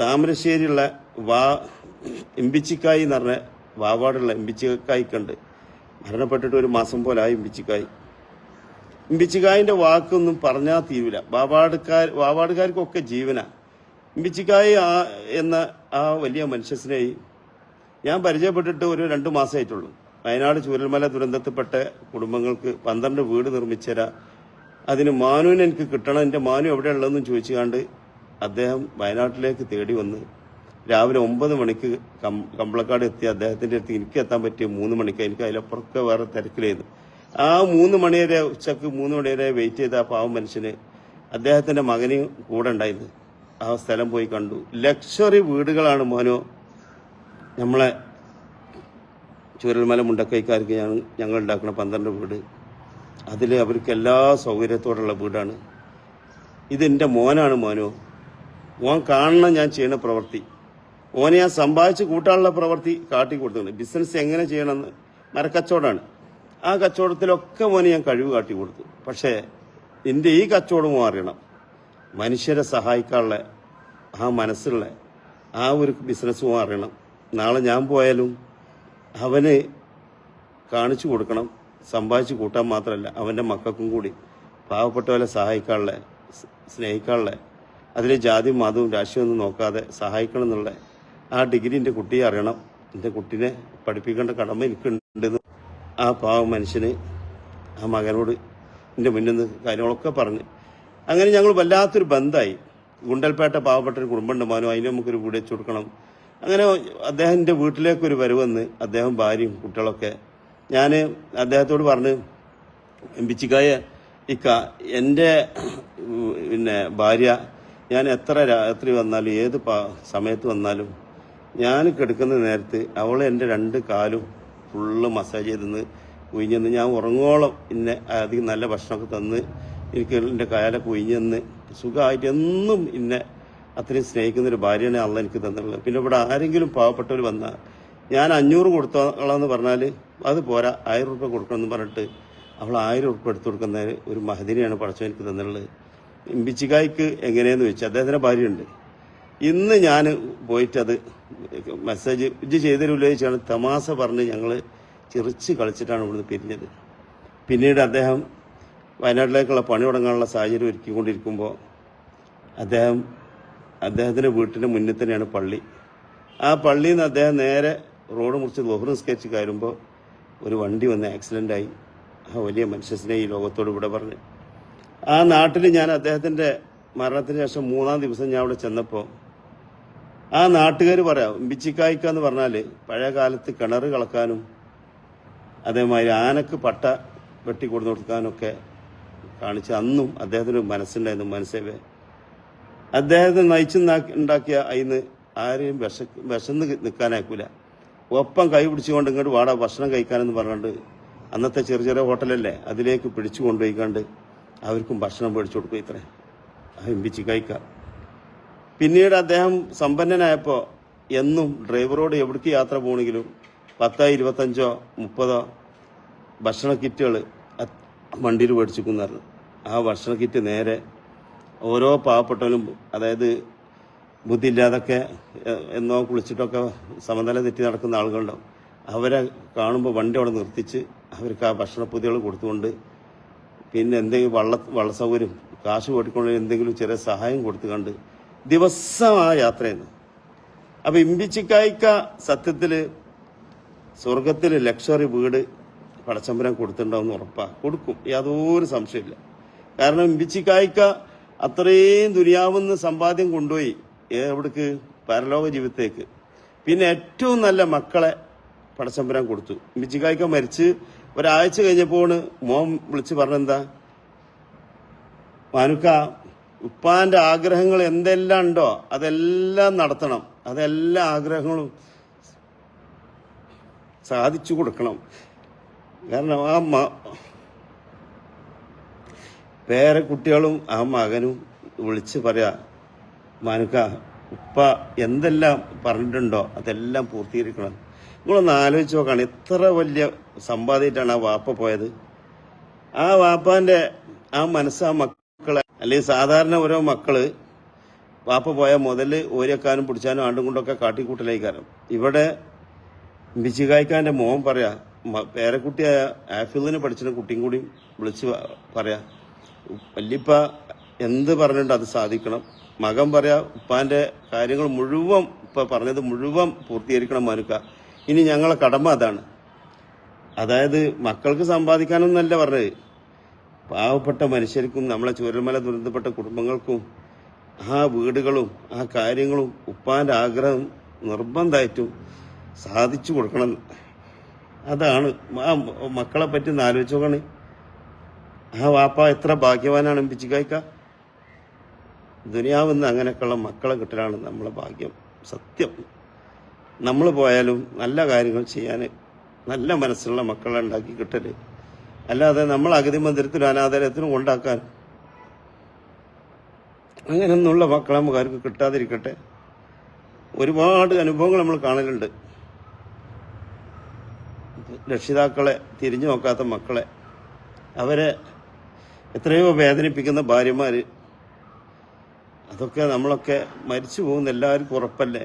താമരശ്ശേരിയുള്ള ഇമ്പിച്ചിക്കായി എന്ന് പറഞ്ഞ വാവാടുള്ള ഇമ്പിച്ചിക്കായ്ക്കുണ്ട്. മരണപ്പെട്ടിട്ട് ഒരു മാസം പോലായി ഇമ്പിച്ചിക്കായി. ഇമ്പിച്ചിക്കായിൻ്റെ വാക്കൊന്നും പറഞ്ഞാൽ തീരില്ല. വാവാടുകാർക്കൊക്കെ ജീവനാ. ഇമ്പിച്ചിക്കായി എന്ന ആ വലിയ മനുഷ്യസ്നേഹി ഞാൻ പരിചയപ്പെട്ടിട്ട് ഒരു 2 മാസമായിട്ടുള്ളൂ. വയനാട് ചൂരൽമല ദുരന്തത്തിൽപ്പെട്ട കുടുംബങ്ങൾക്ക് 12 വീട് നിർമ്മിച്ചുതരാം, അതിന് മാനുവിനെ എനിക്ക് കിട്ടണം, എൻ്റെ മാനു എവിടെ ഉള്ളതെന്നും ചോദിച്ചുകൊണ്ട് അദ്ദേഹം വയനാട്ടിലേക്ക് തേടി വന്ന് രാവിലെ 9 മണിക്ക് കമ്പളക്കാട് എത്തി. അദ്ദേഹത്തിൻ്റെ അടുത്ത് എനിക്ക് എത്താൻ പറ്റിയ 3 മണിക്ക്. എനിക്ക് അതിലപ്പുറമൊക്കെ വേറെ തിരക്കിലായിരുന്നു. ആ 3 മണി വരെ, ഉച്ചക്ക് 3 മണി വരെ വെയിറ്റ് ചെയ്ത ആ പാവം മനുഷ്യന് അദ്ദേഹത്തിൻ്റെ മകന് കൂടെ ഉണ്ടായിരുന്നു. ആ സ്ഥലം പോയി കണ്ടു. ലക്ഷറി വീടുകളാണ് മോനോ നമ്മളെ ചൂരൽമല മുണ്ടക്കൈക്കാർക്ക് ഞങ്ങൾ ഉണ്ടാക്കുന്ന 12 വീട്. അതിൽ അവർക്ക് എല്ലാ സൗകര്യത്തോടുള്ള വീടാണ്. ഇതെൻ്റെ മോനാണ് മോനോ. മോൻ കാണണം ഞാൻ ചെയ്യുന്ന പ്രവൃത്തി. മോനെ ഞാൻ സമ്പാദിച്ച് കൂട്ടാനുള്ള പ്രവൃത്തി കാട്ടി കൊടുത്തിട്ടുണ്ട്. ബിസിനസ് എങ്ങനെ ചെയ്യണമെന്ന് മരക്കച്ചവടമാണ്. ആ കച്ചവടത്തിലൊക്കെ മോനെ ഞാൻ കഴിവ് കാട്ടി കൊടുത്തു. പക്ഷേ എൻ്റെ ഈ കച്ചവടം അറിയണം, മനുഷ്യരെ സഹായിക്കാനുള്ള ആ മനസ്സുള്ള ആ ഒരു ബിസിനസ്സും അറിയണം. നാളെ ഞാൻ പോയാലും അവന് കാണിച്ചു കൊടുക്കണം. സമ്പാദിച്ച് കൂട്ടാൻ മാത്രമല്ല, അവൻ്റെ മക്കൾക്കും കൂടി പാവപ്പെട്ടവരെ സഹായിക്കാനുള്ള, സ്നേഹിക്കാനുള്ള, അതിൽ ജാതിയും മതവും രാഷ്ട്രീയമൊന്നും നോക്കാതെ സഹായിക്കണം എന്നുള്ള ആ ഡിഗ്രി എൻ്റെ കുട്ടിയെ അറിയണം. എൻ്റെ കുട്ടീനെ പഠിപ്പിക്കേണ്ട കടമ എനിക്കുണ്ടെന്ന് ആ പാവം മനുഷ്യന്, ആ മകനോട് എൻ്റെ മുന്നിൽ നിന്ന് കാര്യങ്ങളൊക്കെ പറഞ്ഞ് അങ്ങനെ ഞങ്ങൾ വല്ലാത്തൊരു ബന്ധമായി. ഗുണ്ടൽപേട്ട പാവപ്പെട്ടൊരു കുടുംബമുണ്ട് മാനോ, അതിന് നമുക്കൊരു വീട് വെച്ച് കൊടുക്കണം. അങ്ങനെ അദ്ദേഹത്തിൻ്റെ വീട്ടിലേക്കൊരു വരവന്ന് അദ്ദേഹം ഭാര്യയും കുട്ടികളൊക്കെ. ഞാൻ അദ്ദേഹത്തോട് പറഞ്ഞ്, എമ്പിച്ചിക്കായ ഇക്ക, എൻ്റെ ഭാര്യ ഞാൻ എത്ര രാത്രി വന്നാലും ഏത് സമയത്ത് വന്നാലും ഞാൻ കിടക്കുന്ന നേരത്ത് അവൾ എൻ്റെ 2 കാലും ഫുള്ള് മസാജ് ചെയ്തെന്ന് കുഴിഞ്ഞെന്ന്, ഞാൻ ഉറങ്ങോളം എന്നെ അധികം നല്ല ഭക്ഷണമൊക്കെ തന്ന് എനിക്ക് എൻ്റെ കാലൊക്കെ കുഴിഞ്ഞെന്ന് സുഖമായിട്ട് എന്നും എന്നെ അത്രയും സ്നേഹിക്കുന്നൊരു ഭാര്യയാണ് അള്ള എനിക്ക് തന്നുള്ളത്. പിന്നെ ഇവിടെ ആരെങ്കിലും പാവപ്പെട്ടവർ വന്നാൽ ഞാൻ 500 കൊടുത്തോളാന്ന് പറഞ്ഞാൽ അത് പോരാ, 1000 രൂപ കൊടുക്കണമെന്ന് പറഞ്ഞിട്ട് അവൾ 1000 രൂപ എടുത്തു കൊടുക്കുന്ന ഒരു മഹദിനെയാണ് പടച്ചവൻ എനിക്ക് തന്നുള്ളത്. ഇമ്പിച്ചിക്കായ്ക്ക് എങ്ങനെയെന്ന് ചോദിച്ചാൽ അദ്ദേഹത്തിൻ്റെ ഭാര്യയുണ്ട്. ഇന്ന് ഞാൻ പോയിട്ടത് മെസ്സേജ് ഇത് ചെയ്തരുമില്ല ചോദിച്ചാണ് തമാശ പറഞ്ഞ് ഞങ്ങൾ ചിറിച്ച് കളിച്ചിട്ടാണ് ഇവിടുന്ന് പിരിഞ്ഞത്. പിന്നീട് അദ്ദേഹം വയനാട്ടിലേക്കുള്ള പണി തുടങ്ങാനുള്ള സാഹചര്യം ഒരുക്കിക്കൊണ്ടിരിക്കുമ്പോൾ അദ്ദേഹത്തിൻ്റെ വീട്ടിൻ്റെ മുന്നിൽ തന്നെയാണ് പള്ളി. ആ പള്ളിയിൽ നിന്ന് അദ്ദേഹം നേരെ റോഡ് മുറിച്ച് ളുഹർ നിസ്കരിച്ച് കയറുമ്പോൾ ഒരു വണ്ടി വന്ന് ആക്സിഡൻ്റായി. ആ വലിയ മനുഷ്യനെ ഈ ലോകത്തോട് ഇവിടെ പറഞ്ഞ് ആ നാട്ടിൽ ഞാൻ അദ്ദേഹത്തിൻ്റെ മരണത്തിന് ശേഷം 3-ാം ദിവസം ഞാൻ അവിടെ ചെന്നപ്പോൾ ആ നാട്ടുകാർ പറയാം, ഇമ്പിച്ചിക്കായ്ക്ക എന്ന് പറഞ്ഞാൽ പഴയ കാലത്ത് കിണർ കളക്കാനും അതേമാതിരി ആനക്ക് പട്ട വെട്ടി കൊടുത്തു കൊടുക്കാനൊക്കെ കാണിച്ച് അന്നും അദ്ദേഹത്തിന് മനസ്സുണ്ടായിരുന്നു. മനസ്സേവേ അദ്ദേഹത്തിന് നയിച്ചുണ്ടാക്കിയ അതിന് ആരെയും വിശന്ന് നിൽക്കാനാക്കൂല. ഒപ്പം കൈ പിടിച്ചുകൊണ്ട് ഇങ്ങോട്ട് വാടാ ഭക്ഷണം കഴിക്കാനെന്ന് പറഞ്ഞുകൊണ്ട് അന്നത്തെ ചെറിയ ചെറിയ ഹോട്ടലല്ലേ അതിലേക്ക് പിടിച്ചു കൊണ്ടുപോയിക്കാണ്ട് അവർക്കും ഭക്ഷണം മേടിച്ചു കൊടുക്കും. ഇത്ര ഇമ്പിച്ചിക്കായ്ക്ക. പിന്നീട് അദ്ദേഹം സമ്പന്നനായപ്പോൾ എന്നും ഡ്രൈവറോട് എവിടേക്ക് യാത്ര പോകണമെങ്കിലും 10, 25, 30 ഭക്ഷണ കിറ്റുകൾ വണ്ടിയിൽ മേടിച്ചിരിക്കുന്നു. ആ ഭക്ഷണ കിറ്റ് നേരെ ഓരോ പാവപ്പെട്ടവനും, അതായത് ബുദ്ധിയില്ലാതൊക്കെ എന്നോ കുളിച്ചിട്ടൊക്കെ സമനില തെറ്റി നടക്കുന്ന ആളുകളുണ്ടാവും. അവരെ കാണുമ്പോൾ വണ്ടി അവിടെ നിർത്തിച്ച് അവർക്ക് ആ ഭക്ഷണപ്പൊതികൾ കൊടുത്തുകൊണ്ട് പിന്നെ എന്തെങ്കിലും വള്ള സൗകര്യം കാശ് കൊടുക്കൊണ്ട് എന്തെങ്കിലും ചെറിയ സഹായം കൊടുത്തുകൊണ്ട് ദിവസം ആ യാത്രയാണ്. അപ്പം ഇമ്പിച്ചിക്കായ്ക്ക സത്യത്തിൽ സ്വർഗത്തിൽ ലക്ഷറി വീട് പടച്ചമ്പരം കൊടുത്തിട്ടുണ്ടാവുമെന്ന് ഉറപ്പാണ്. കൊടുക്കും, യാതൊരു സംശയമില്ല. കാരണം ഇമ്പിച്ചിക്കായ്ക്ക അത്രയും ദുനിയാവുന്ന സമ്പാദ്യം കൊണ്ടുപോയി എവിടേക്ക്, പരലോക ജീവിതത്തേക്ക്. പിന്നെ ഏറ്റവും നല്ല മക്കളെ പടച്ചമ്പരം കൊടുത്തു. ഇമ്പിച്ചിക്കായ്ക്ക മരിച്ച് ഒരാഴ്ച കഴിഞ്ഞപ്പോൾ മോൻ വിളിച്ച് പറഞ്ഞെന്താ, മാനുക്ക ഉപ്പാന്റെ ആഗ്രഹങ്ങൾ എന്തെല്ലാം ഉണ്ടോ അതെല്ലാം നടത്തണം, അതെല്ലാ ആഗ്രഹങ്ങളും സാധിച്ചു കൊടുക്കണം. കാരണം ആ പേരക്കുട്ടികളും ആ മകനും വിളിച്ച് പറയാ, മാനുക്ക ഉപ്പ എന്തെല്ലാം പറഞ്ഞിട്ടുണ്ടോ അതെല്ലാം പൂർത്തീകരിക്കണം. നിങ്ങളൊന്ന് ആലോചിച്ച് നോക്കാണ്, എത്ര വലിയ സമ്പാദ്യമായിട്ടാണ് ആ വാപ്പ പോയത്. ആ വാപ്പാന്റെ ആ മനസ്സ് ആ മക്കളെ, അല്ലെങ്കിൽ സാധാരണ ഓരോ മക്കള് വാപ്പ പോയാൽ മുതൽ ഓരിയക്കാനും പിടിച്ചാനും ആണ്ടും കൊണ്ടൊക്കെ കാട്ടിക്കൂട്ടലേക്കാരം. ഇവിടെ ബിച്ചികായ്ക്കാൻ്റെ മോൻ പറയാ, പേരക്കുട്ടിയായ ആഫിലിന് പഠിച്ചിട്ട് കുട്ടിയും കൂടി വിളിച്ച് പറയാ, വല്യപ്പ എന്ത് പറഞ്ഞിട്ട് അത് സാധിക്കണം. മകൻ പറയാ, ഉപ്പാൻ്റെ കാര്യങ്ങൾ മുഴുവൻ ഇപ്പം പറഞ്ഞത് മുഴുവൻ പൂർത്തീകരിക്കണം മനുക്ക. ഇനി ഞങ്ങളെ കടമ അതാണ്. അതായത് മക്കൾക്ക് സമ്പാദിക്കാനൊന്നല്ല പറഞ്ഞത്, പാവപ്പെട്ട മനുഷ്യർക്കും നമ്മളെ ചൂരൽമല ദുരന്തപ്പെട്ട കുടുംബങ്ങൾക്കും ആ വീടുകളും ആ കാര്യങ്ങളും ഉപ്പാൻ്റെ ആഗ്രഹം നിർബന്ധമായിട്ടും സാധിച്ചു കൊടുക്കണം. അതാണ് ആ മക്കളെ പറ്റി ഒന്ന് ആലോചിച്ച് നോക്കണേ. ആ വാപ്പ എത്ര ഭാഗ്യവാനാണ് പിച്ചിക്കായ്ക്ക. ദുനിയാവെന്ന് അങ്ങനെയൊക്കെയുള്ള മക്കളെ കിട്ടലാണ് നമ്മളെ ഭാഗ്യം. സത്യം, നമ്മൾ പോയാലും നല്ല കാര്യങ്ങൾ ചെയ്യാൻ നല്ല മനസ്സുള്ള മക്കളെ ഉണ്ടാക്കി കിട്ടല്, അല്ലാതെ നമ്മൾ അഗതി മന്ദിരത്തിനും അനാഥാലയത്തിനും കൊണ്ടാക്കാൻ അങ്ങനെയൊന്നുള്ള മക്കളെ നമുക്കാർക്ക് കിട്ടാതിരിക്കട്ടെ. ഒരുപാട് അനുഭവങ്ങൾ നമ്മൾ കാണലുണ്ട്. രക്ഷിതാക്കളെ തിരിഞ്ഞു നോക്കാത്ത മക്കളെ, അവരെ എത്രയോ വേദനിപ്പിക്കുന്ന ഭാര്യമാർ, അതൊക്കെ നമ്മളൊക്കെ മരിച്ചു പോകുന്ന എല്ലാവർക്കും ഉറപ്പല്ലേ.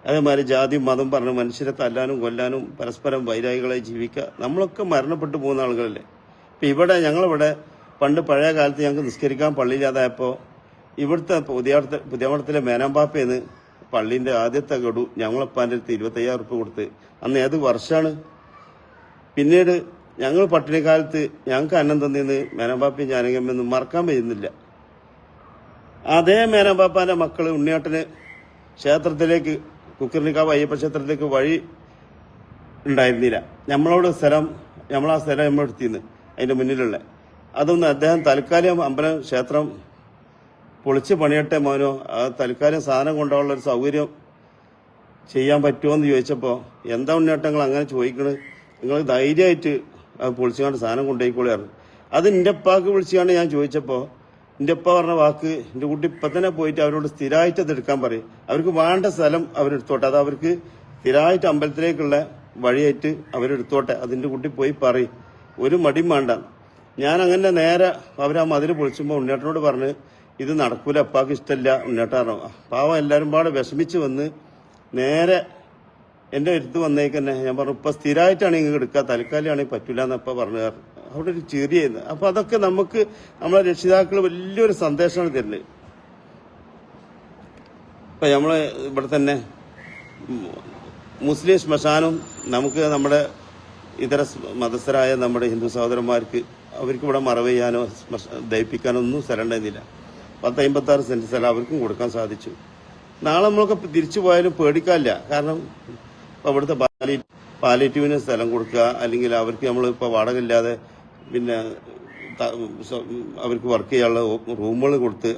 അതേമാതിരി ജാതി മതം പറഞ്ഞ് മനുഷ്യരെ തല്ലാനും കൊല്ലാനും പരസ്പരം വൈരാഗികളായി ജീവിക്കുക, നമ്മളൊക്കെ മരണപ്പെട്ടു പോകുന്ന ആളുകളല്ലേ. ഇപ്പം ഇവിടെ ഞങ്ങളിവിടെ പണ്ട് പഴയ കാലത്ത് ഞങ്ങൾക്ക് നിസ്കരിക്കാൻ പള്ളിയില്ലാതായപ്പോൾ ഇവിടുത്തെ പുതിയമഠത്തിലെ മേനാമ്പാപ്പയെന്ന് പള്ളീൻ്റെ ആദ്യത്തെ ഗഡു ഞങ്ങളപ്പാൻ്റെ അടുത്ത് 25,000 ഉറുപ്പിക കൊടുത്ത്. അന്ന് ഏത് വർഷമാണ്. പിന്നീട് ഞങ്ങൾ പട്ടിണിക്കാലത്ത് ഞങ്ങൾക്ക് അന്നം തന്നിന്ന് മേനാമ്പാപ്പയും ജാനകമ്മയൊന്നും മറക്കാൻ കഴിയുന്നില്ല. അതേ മേനാമ്പാപ്പാൻ്റെ മക്കൾ ഉണ്ണിയേട്ടന് ക്ഷേത്രത്തിലേക്ക്, കുക്കർണിക്കാവ് അയ്യപ്പ ക്ഷേത്രത്തിലേക്ക് വഴി ഉണ്ടായിരുന്നില്ല. നമ്മളോട് സ്ഥലം, നമ്മളാ സ്ഥലം നമ്മളെടുത്തിന്ന് അതിൻ്റെ മുന്നിലുള്ള അതൊന്ന് അദ്ദേഹം തൽക്കാലം അമ്പലം ക്ഷേത്രം പൊളിച്ച് പണിയട്ടെ മോനോ, ആ തൽക്കാലം സാധനം കൊണ്ടുപോകാനുള്ള ഒരു സൗകര്യം ചെയ്യാൻ പറ്റുമോ എന്ന് ചോദിച്ചപ്പോൾ, എന്താ ഉണ്ണിയേട്ടങ്ങൾ അങ്ങനെ ചോദിക്കണത്, നിങ്ങൾ ധൈര്യമായിട്ട് അത് പൊളിച്ചുകൊണ്ട് സാധനം കൊണ്ടുപോയിക്കോളിയായിരുന്നു. അത് എൻ്റെ ഉപ്പാക്ക് വിളിച്ചുകൊണ്ട് ഞാൻ ചോദിച്ചപ്പോൾ എൻ്റെ ഉപ്പ പറഞ്ഞ വാക്ക്, എൻ്റെ കുട്ടി ഇപ്പം തന്നെ പോയിട്ട് അവരോട് സ്ഥിരമായിട്ട് അത് എടുക്കാൻ പറയും. അവർക്ക് വേണ്ട സ്ഥലം അവരെടുത്തോട്ടെ, അത് അവർക്ക് സ്ഥിരമായിട്ട് അമ്പലത്തിലേക്കുള്ള വഴിയായിട്ട് അവരെടുത്തോട്ടെ, അതിൻ്റെ കുട്ടി പോയി പറയും, ഒരു മടിയും വേണ്ട. ഞാൻ അങ്ങനെ നേരെ അവരാ മതിൽ പൊളിച്ചുമ്പോൾ ഉണ്ണിയേട്ടനോട് പറഞ്ഞ്, ഇത് നടക്കൂല, അപ്പാക്ക് ഇഷ്ടമല്ല ഉണ്ണിയേട്ടാറോ. പാവം എല്ലാവരും പാടെ വിഷമിച്ച് വന്ന് നേരെ എൻ്റെ അടുത്ത് വന്നേക്കന്നെ. ഞാൻ പറഞ്ഞു, ഇപ്പം സ്ഥിരമായിട്ടാണ് ഇങ്ങനെ എടുക്കുക, തൽക്കാലമാണെങ്കിൽ പറ്റില്ല എന്നപ്പം പറഞ്ഞു. അവിടെ ഒരു ചെറിയായിരുന്നു. അപ്പം അതൊക്കെ നമുക്ക് നമ്മളെ രക്ഷിതാക്കൾ വലിയൊരു സന്ദേശമാണ് തരുന്നത്. ഇപ്പം നമ്മൾ ഇവിടെ തന്നെ മുസ്ലിം ശ്മശാനം നമുക്ക് നമ്മുടെ ഇതര മതസ്ഥരായ നമ്മുടെ ഹിന്ദു സഹോദരന്മാർക്ക് അവർക്ക് ഇവിടെ മറവ് ചെയ്യാനോ ദഹിപ്പിക്കാനോ ഒന്നും സ്ഥലം ഉണ്ടായിരുന്നില്ല. 10-56 സെന്റ് സ്ഥലം അവർക്കും കൊടുക്കാൻ സാധിച്ചു. നാളെ നമ്മളൊക്കെ തിരിച്ചു പോയാലും പേടിക്കാനില്ല. കാരണം ഇപ്പം അവിടുത്തെ പാലിയേറ്റീവിന് സ്ഥലം കൊടുക്കുക, അല്ലെങ്കിൽ അവർക്ക് നമ്മളിപ്പോൾ വാടക ഇല്ലാതെ പിന്നെ അവർക്ക് വർക്ക് ചെയ്യാനുള്ള റൂമുകൾ കൊടുത്ത്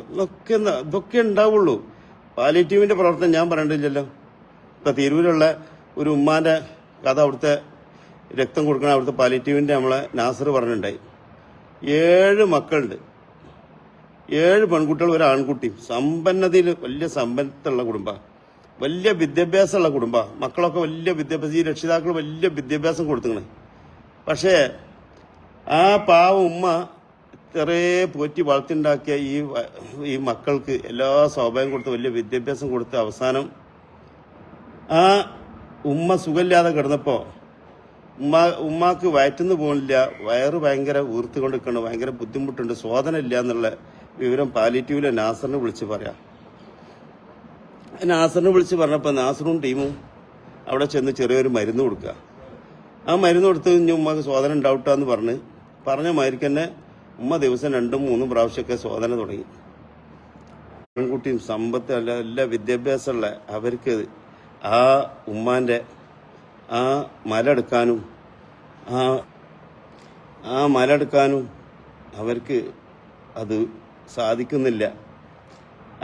ഇതൊക്കെ ഉണ്ടാവുള്ളൂ. പാലിയേറ്റീവിൻ്റെ പ്രവർത്തനം ഞാൻ പറയണ്ടില്ലല്ലോ. ഇപ്പം തിരൂരുള്ള ഒരു ഉമ്മാൻ്റെ കഥ, അവിടുത്തെ രക്തം കൊടുക്കണ അവിടുത്തെ പാലിയേറ്റീവിൻ്റെ നമ്മളെ നാസർ പറഞ്ഞിട്ടുണ്ടായി. 7 മക്കളുണ്ട്, 7 പെൺകുട്ടികൾ, ഒരു ആൺകുട്ടിയും. സമ്പന്നതയിൽ വലിയ സമ്പത്തുള്ള കുടുംബമാണ്, വലിയ വിദ്യാഭ്യാസമുള്ള കുടുംബമാണ്. മക്കളൊക്കെ വലിയ വിദ്യാഭ്യാസം, ഈ രക്ഷിതാക്കൾ വലിയ വിദ്യാഭ്യാസം കൊടുത്തിങ്ങനെ. പക്ഷേ ആ പാവ ഉമ്മ ഇത്രേ പോറ്റി വളർത്തിണ്ടാക്കിയ ഈ മക്കൾക്ക് എല്ലാ സൗഭാഗ്യം കൊടുത്ത് വലിയ വിദ്യാഭ്യാസം കൊടുത്ത് അവസാനം ആ ഉമ്മ സുഖമില്ലാതെ കിടന്നപ്പോൾ ഉമ്മാക്ക് വയറ്റുന്ന് പോകുന്നില്ല, വയറ് ഭയങ്കര വീർത്തുകൊണ്ട് നിൽക്കണം, ഭയങ്കര ബുദ്ധിമുട്ടുണ്ട്, ശോധന ഇല്ല എന്നുള്ള വിവരം പാലിയേറ്റീവിലെ നാസറിനെ വിളിച്ച് പറയാം. നാസറിനെ വിളിച്ച് പറഞ്ഞപ്പോൾ നാസറും ടീമും അവിടെ ചെന്ന് ചെറിയൊരു മരുന്ന് കൊടുക്കുക. ആ മരുന്ന് കൊടുത്ത് ഇനി ഉമ്മക്ക് ശോധന ഉണ്ടാവട്ടെന്ന് പറഞ്ഞ മാതിരിക്ക് തന്നെ ഉമ്മ ദിവസം 2-3 പ്രാവശ്യമൊക്കെ ശോധന തുടങ്ങി. പെൺകുട്ടിയും സമ്പത്ത് എല്ലാ വിദ്യാഭ്യാസമുള്ള അവർക്ക് ആ ഉമ്മാൻ്റെ ആ മലെടുക്കാനും അവർക്ക് അത് സാധിക്കുന്നില്ല.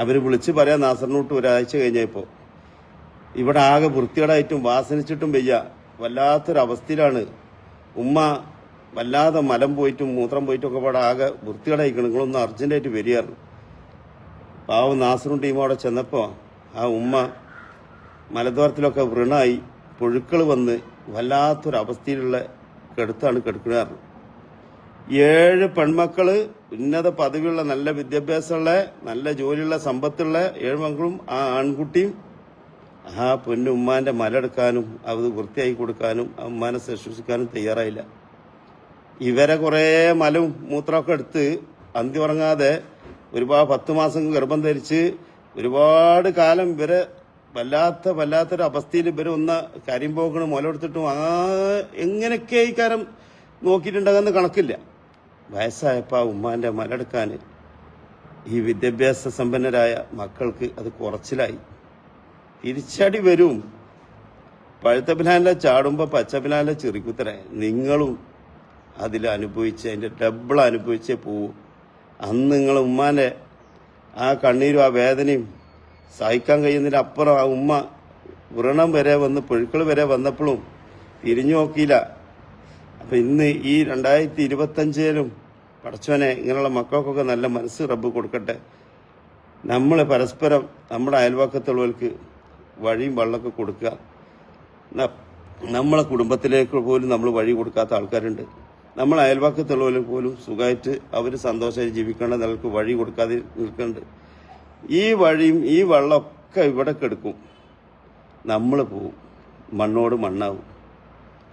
അവർ വിളിച്ച് പറയാൻ നാസറിനോട്ട് ഒരാഴ്ച കഴിഞ്ഞപ്പോൾ ഇവിടെ ആകെ വൃത്തികേടായിട്ടും വാസനിച്ചിട്ടും വയ്യ, വല്ലാത്തൊരവസ്ഥയിലാണ്. ഉമ്മ വല്ലാതെ മലം പോയിട്ടും മൂത്രം പോയിട്ടും ഒക്കെ പാടെ ആകെ വൃത്തികേടായിക്കണം, നിങ്ങളൊന്ന് അർജൻറ്റായിട്ട് വരികയായിരുന്നു. പാവം നാസറും ടീമും അവിടെ ചെന്നപ്പോൾ ആ ഉമ്മ മലദ്വാരത്തിലൊക്കെ വൃണായി പുഴുക്കൾ വന്ന് വല്ലാത്തൊരവസ്ഥയിലുള്ള കെടുത്താണ് കിടക്കുന്നത്. 7 പെൺമക്കള്, ഉന്നത പദവിയുള്ള നല്ല വിദ്യാഭ്യാസമുള്ള നല്ല ജോലിയുള്ള സമ്പത്തുള്ള 7 മക്കളും ആ ആൺകുട്ടിയും ആ പൊന്നുമ്മാന്റെ മലെടുക്കാനും അത് വൃത്തിയാക്കി കൊടുക്കാനും ആ ഉമ്മാനെ ശുശ്രൂഷിക്കാനും തയ്യാറായില്ല. ഇവരെ കുറേ മലവും മൂത്രമൊക്കെ എടുത്ത് അന്തി ഉറങ്ങാതെ ഒരുപാട് 10 മാസം ഗർഭം ധരിച്ച് ഒരുപാട് കാലം ഇവരെ വല്ലാത്തൊരു അവസ്ഥയിൽ ഇവര് ഒന്ന് കരിയും പോക്കണം മുലയെടുത്തിട്ടും എങ്ങനെയൊക്കെ ഈ കാര്യം നോക്കിയിട്ടുണ്ടാകുന്ന കണക്കില്ല. വയസ്സായപ്പോൾ ആ ഉമ്മാന്റെ മലെടുക്കാൻ ഈ വിദ്യാഭ്യാസ സമ്പന്നരായ മക്കൾക്ക് അത് കുറച്ചിലായി. തിരിച്ചടി വരും. പഴുത്ത പിലാനിലെ ചാടുമ്പോൾ പച്ച പിലാനിലെ ചെറിക്കുത്തര. നിങ്ങളും അതിൽ അനുഭവിച്ച് അതിൻ്റെ ഡബിൾ അനുഭവിച്ചേ പോവും. അന്ന് നിങ്ങൾ ഉമ്മാൻ്റെ ആ കണ്ണീരും ആ വേദനയും സഹിക്കാൻ കഴിയുന്നതിന് അപ്പുറം ആ ഉമ്മ വ്രണം വരെ വന്ന് പുഴുക്കൾ വരെ വന്നപ്പോഴും തിരിഞ്ഞു നോക്കിയില്ല. അപ്പം ഇന്ന് ഈ 2025 പടച്ചോനെ ഇങ്ങനെയുള്ള മക്കൾക്കൊക്കെ നല്ല മനസ്സ് റബ്ബ് കൊടുക്കട്ടെ. നമ്മൾ പരസ്പരം നമ്മുടെ അയൽവക്കത്തുള്ളവർക്ക് വഴിയും വെള്ളമൊക്കെ കൊടുക്കുക. നമ്മളെ കുടുംബത്തിലേക്ക് പോലും നമ്മൾ വഴി കൊടുക്കാത്ത ആൾക്കാരുണ്ട്. നമ്മൾ അയൽവക്കത്തുള്ളവർക്ക് പോലും സുഖമായിട്ട് അവർ സന്തോഷമായി ജീവിക്കേണ്ട നിലക്ക് വഴി കൊടുക്കാതെ നിൽക്കുന്നുണ്ട്. ഈ വഴിയും ഈ വെള്ളമൊക്കെ ഇവിടെ കെടുക്കും, നമ്മൾ പോവും, മണ്ണോട് മണ്ണാവും.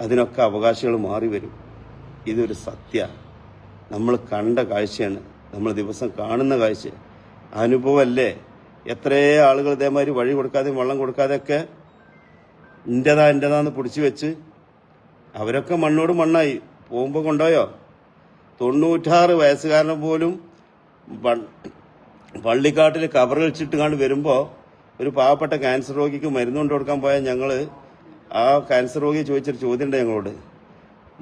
അതിനൊക്കെ അവകാശികൾ മാറി വരും. ഇതൊരു സത്യ, നമ്മൾ കണ്ട കാഴ്ചയാണ്, നമ്മൾ ദിവസം കാണുന്ന കാഴ്ച, അനുഭവമല്ലേ. എത്രയേ ആളുകൾ ഇതേമാതിരി വഴി കൊടുക്കാതെയും വെള്ളം കൊടുക്കാതെയൊക്കെ എൻ്റെതാന്ന് പിടിച്ചു വെച്ച് അവരൊക്കെ മണ്ണോട് മണ്ണായി. പോകുമ്പോൾ കൊണ്ടുപോയോ 96 വയസ്സുകാരനെ പോലും പള്ളിക്കാട്ടിൽ കവർ വെച്ചിട്ട് കണ്ട് വരുമ്പോൾ ഒരു പാവപ്പെട്ട ക്യാൻസർ രോഗിക്ക് മരുന്ന് കൊണ്ട് കൊടുക്കാൻ പോയാൽ ഞങ്ങൾ ആ ക്യാൻസർ രോഗി ചോദിച്ചൊരു ചോദ്യം ഉണ്ട് ഞങ്ങളോട്,